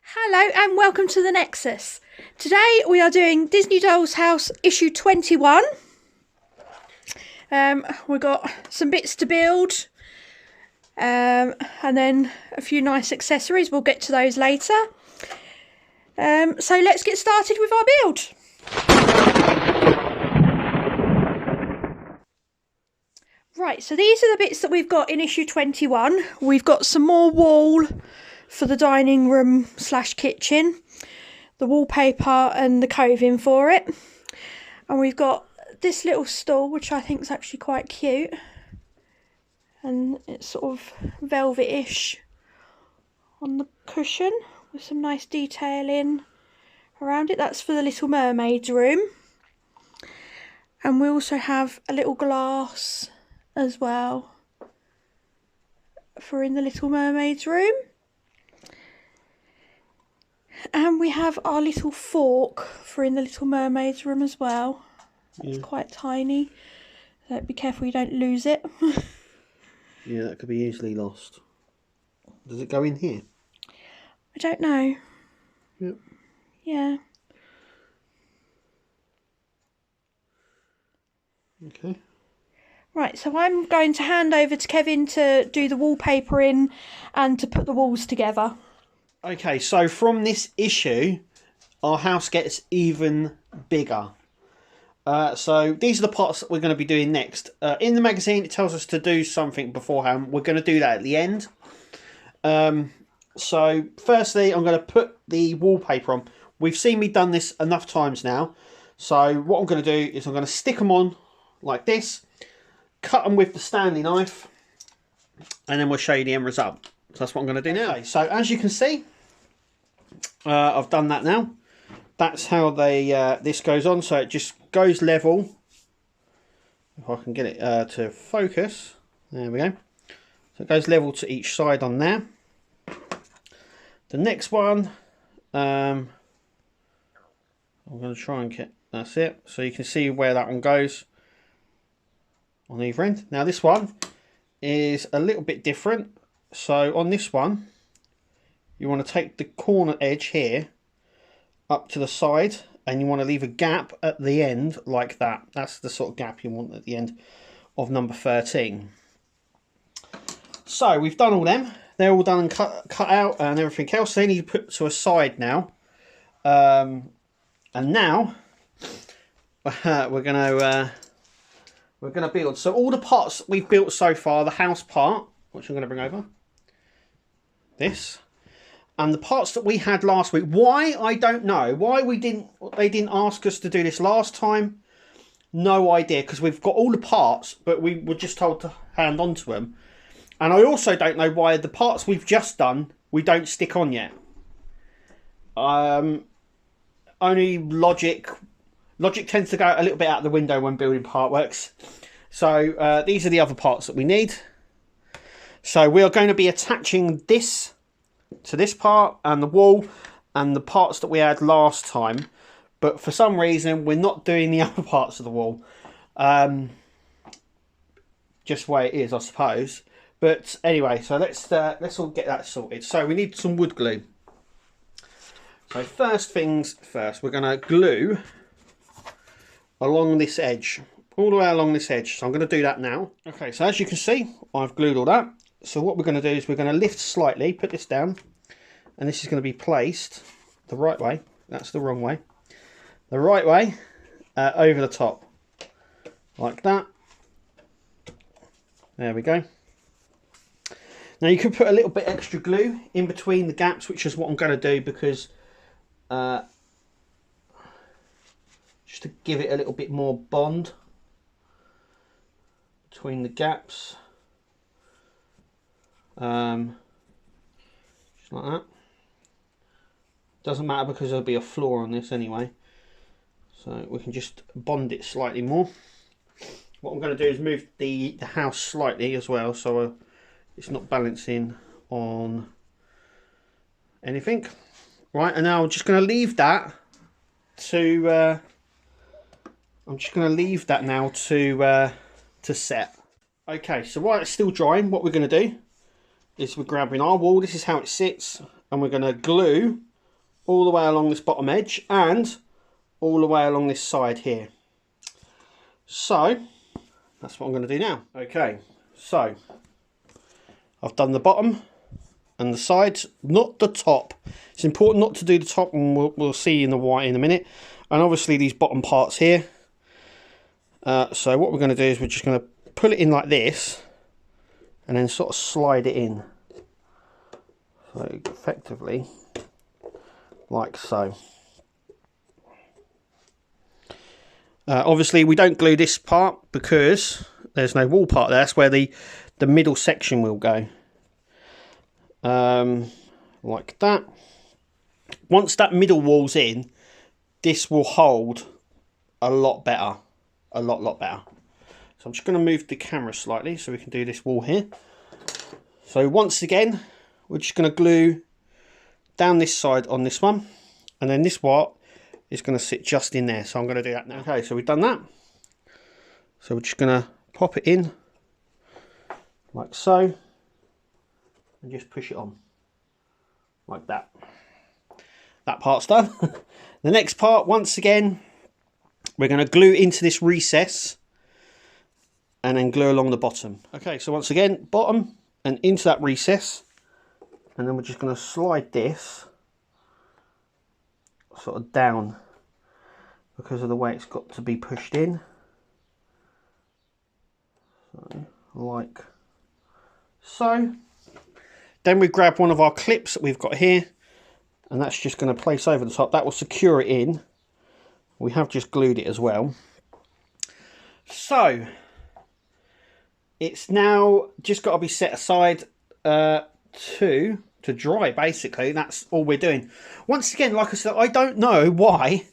Hello and welcome to the Nexus. Today we are doing Disney Doll's House issue 21. We've got some bits to build and then a few nice accessories. We'll get to those later. So let's get started with our build. Right, so these are the bits that we've got in issue 21. We've got some more wall for the dining room / kitchen, the wallpaper and the coving for it, and we've got this little stool which I think is actually quite cute, and it's sort of velvet-ish on the cushion with some nice detailing around it. That's for the Little Mermaid's room, and we also have a little glass as well for in the Little Mermaid's room. And we have our little fork for in the Little Mermaid's room as well. It's quite tiny, so be careful you don't lose it. Yeah, that could be easily lost. Does it go in here? I don't know. Yep. Yeah. Okay. Right, so I'm going to hand over to Kevin to do the wallpaper in and to put the walls together. Okay, so from this issue, our house gets even bigger. So these are the parts that we're going to be doing next. In the magazine, it tells us to do something beforehand. We're going to do that at the end. So firstly, I'm going to put the wallpaper on. We've seen me done this enough times now. So what I'm going to do is I'm going to stick them on like this, cut them with the Stanley knife, and then we'll show you the end result. So that's what I'm going to do now. Okay, so as you can see, I've done that now. That's how this goes on. So it just goes level. If I can get it to focus. There we go. So it goes level to each side on there. The next one, I'm going to try and get, that's it. So you can see where that one goes on either end. Now this one is a little bit different. So on this one, you want to take the corner edge here up to the side, and you want to leave a gap at the end like that. That's the sort of gap you want at the end of number 13. So we've done all them. They're all done and cut out and everything else. They need to put to a side now. And now we're gonna build. So all the parts we've built so far, the house part, which I'm going to bring over, this, and the parts that we had last week. Why, I don't know. Why they didn't ask us to do this last time, no idea, because we've got all the parts, but we were just told to hand on to them. And I also don't know why the parts we've just done we don't stick on yet. Only logic tends to go a little bit out the window when building part works. So these are the other parts that we need. So we are going to be attaching this to this part and the wall and the parts that we had last time, but for some reason we're not doing the other parts of the wall. Just the way it is, I suppose. But anyway, so let's all get that sorted. So we need some wood glue. So first things first, we're going to glue along this edge, all the way along this edge. So I'm going to do that now. Okay, so as you can see, I've glued all that. So what we're going to do is we're going to lift slightly, put this down, and this is going to be placed the right way. That's the wrong way. The right way over the top, like that. There we go. Now you could put a little bit extra glue in between the gaps, which is what I'm going to do, because just to give it a little bit more bond between the gaps. Just like that. Doesn't matter because there'll be a floor on this anyway, so we can just bond it slightly more. What I'm going to do is move the house slightly as well, so it's not balancing on anything. Right, and now I'm just going to leave that to set. Okay, so while it's still drying, what we're going to do is we're grabbing our wall. This is how it sits, and we're going to glue all the way along this bottom edge and all the way along this side here. So that's what I'm going to do now. Okay, so I've done the bottom and the sides, not the top. It's important not to do the top, and we'll see in the white in a minute. And obviously these bottom parts here. So what we're going to do is we're just going to pull it in like this and then sort of slide it in. So effectively like so. Obviously we don't glue this part because there's no wall part there. That's where the middle section will go. Like that. Once that middle wall's in, this will hold a lot better. A lot better. So I'm just going to move the camera slightly so we can do this wall here. So once again, we're just going to glue down this side on this one. And then this part is going to sit just in there. So I'm going to do that now. Okay, so we've done that. So we're just going to pop it in like so. And just push it on. Like that. That part's done. The next part, once again, we're going to glue into this recess and then glue along the bottom. Okay, so once again, bottom and into that recess. And then we're just going to slide this sort of down because of the way it's got to be pushed in. So, like so. Then we grab one of our clips that we've got here, and that's just going to place over the top. That will secure it in. We have just glued it as well. So it's now just got to be set aside to dry, basically. That's all we're doing. Once again, like I said, I don't know why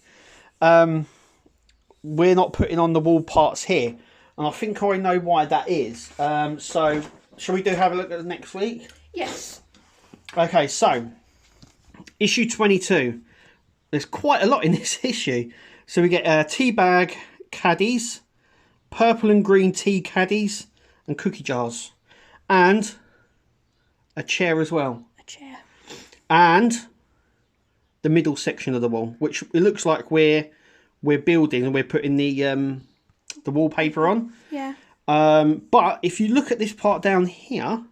we're not putting on the wall parts here, and I think I know why that is. So shall we have a look at the next week? Yes. Okay, so issue 22. There's quite a lot in this issue. So we get tea bag caddies, purple and green tea caddies, and cookie jars, and a chair as well. A chair. And the middle section of the wall, which it looks like we're building and we're putting the wallpaper on. Yeah. But if you look at this part down here,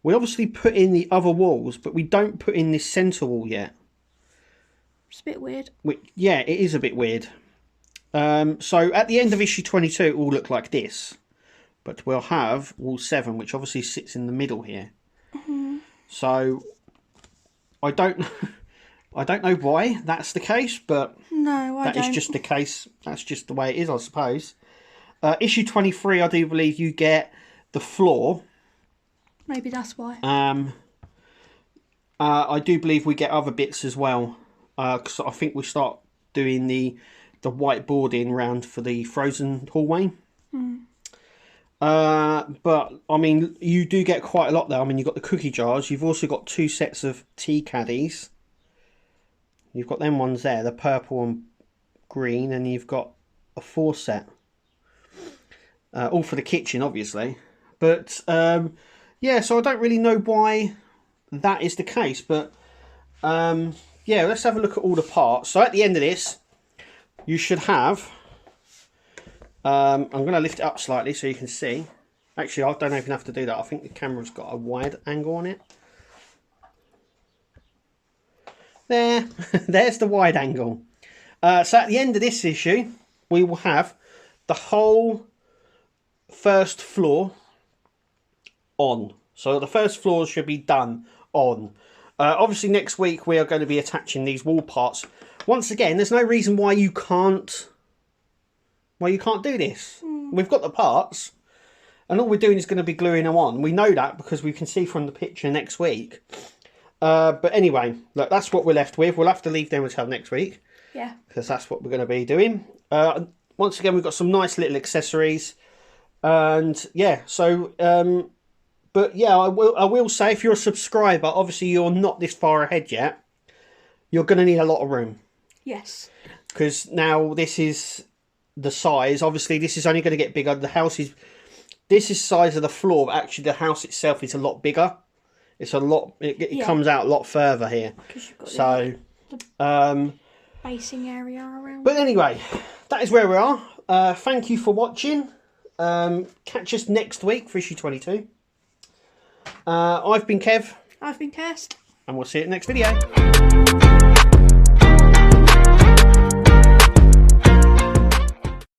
we obviously put in the other walls, but we don't put in this centre wall yet. It's a bit weird. Yeah, it is a bit weird. So at the end of issue 22, it will look like this. But we'll have wall 7, which obviously sits in the middle here. Mm-hmm. So I don't know why that's the case, but no, that is just the case. That's just the way it is, I suppose. Issue 23, I do believe you get the floor. Maybe that's why. I do believe we get other bits as well. Because I think we start doing the whiteboarding round for the frozen hallway. Mm. But I mean, you do get quite a lot there. I mean, you've got the cookie jars. You've also got 2 sets of tea caddies. You've got them ones there, the purple and green, and you've got a 4 set. All for the kitchen, obviously. But yeah, so I don't really know why that is the case. But yeah, let's have a look at all the parts. So at the end of this, you should have... I'm going to lift it up slightly so you can see. Actually, I don't even have to do that. I think the camera's got a wide angle on it. There. There's the wide angle. So at the end of this issue, we will have the whole first floor on. So the first floor should be done on. Obviously next week we are going to be attaching these wall parts. Once again, there's no reason why you can't do this. We've got the parts, and all we're doing is going to be gluing them on. We know that because we can see from the picture next week. But anyway, look, that's what we're left with. We'll have to leave them until next week. Yeah. Because that's what we're going to be doing. Once again, we've got some nice little accessories. And yeah, so... but yeah, I will say, if you're a subscriber, obviously you're not this far ahead yet. You're going to need a lot of room. Yes. Because now this is the size. Obviously, this is only going to get bigger. The house is... This is size of the floor, but actually the house itself is a lot bigger. It's a lot. It comes out a lot further here. You've got so, basing area around. But anyway, that is where we are. Thank you for watching. Catch us next week for issue 22. I've been Kev. I've been Kirst. And we'll see you at the next video.